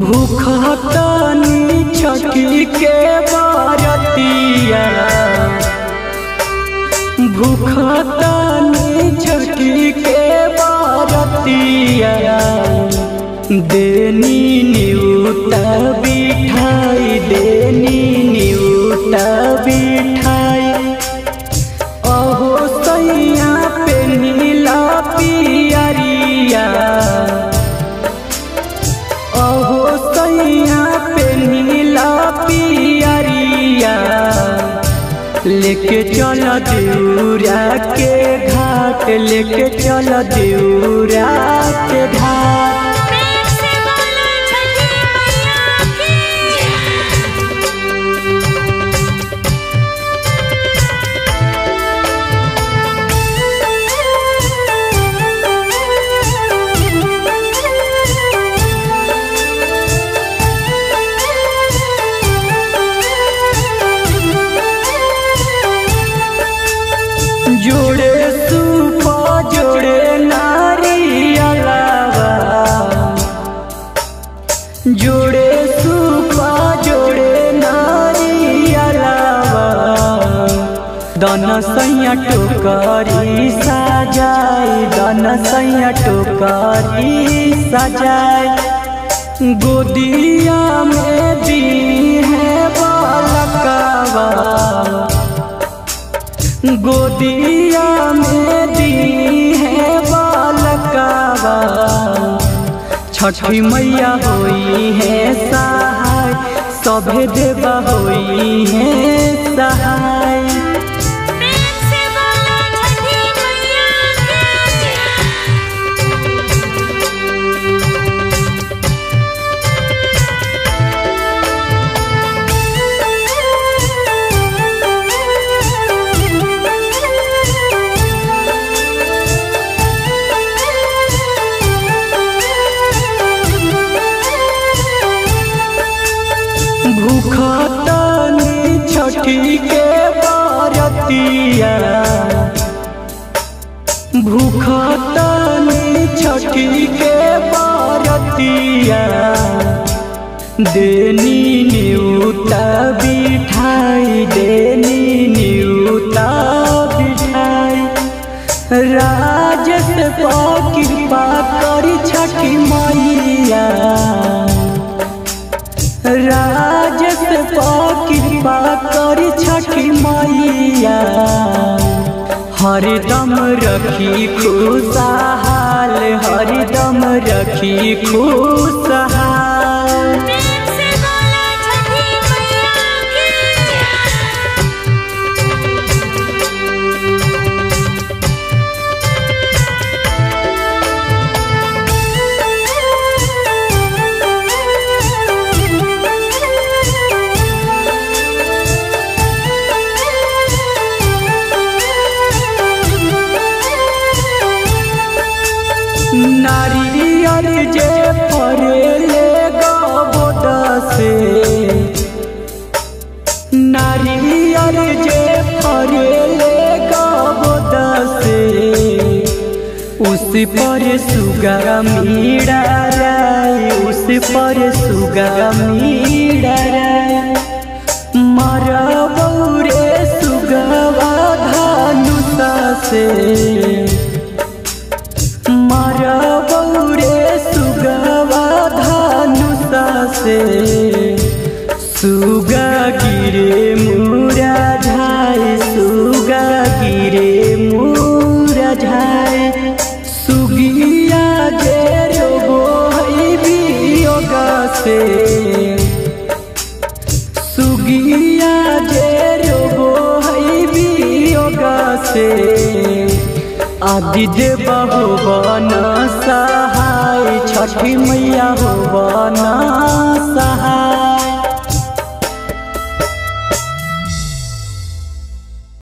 भूखतनी छठी के बरतिया, भूखतनी छठी के बरतिया, देनी न्यूता बिठाई, देनी न्यूता बिठाई। अहो सैया पे नीला पियरिया, अहो सैया पे नीला पियरिया, लेके चल देउरा के घाट, लेके चल देउरा के घाट। जोड़े सूपा जोड़े नारियलवा, जोड़े सूपा जोड़े नारियलवा, दन सैया टोकरी सजाई, दन सैया टोकरी सजाई। गोदिया में दी है बालकवा, गोदिया में दी है बालकवा, छठी मैया होई है सहाय, सभे देवा होई है सहाय। भूखतनी छठी के बरतिया, भूखतनी छठी के बरतिया, देनी न्यूता बिठाई, देनी न्यूता बिठाई। राजेश पर कृपा करी छठी मैया, राजेश पर कृपा करी छठी मैया, हरदम रखी खुशहाल, हरदम रखी खुशहाल। नारियल जे फरेले गोद से, नारियल जे फरेले गोद से, उस पर सुगा मीरा राय, उस पर सुगा मीरा राय। मरबौ रे सुगवा धनुषा से, मरबौ रे सुगवा धनुषा से, सुगा गिरे मुरझाए, सुगा गिरे मुरझाए। सुगिया जे रोगो है वियोग से, सुगिया जे रोगो है वियोग से, आदि देव होवन सहाय, छठी मैया होवन सहाय।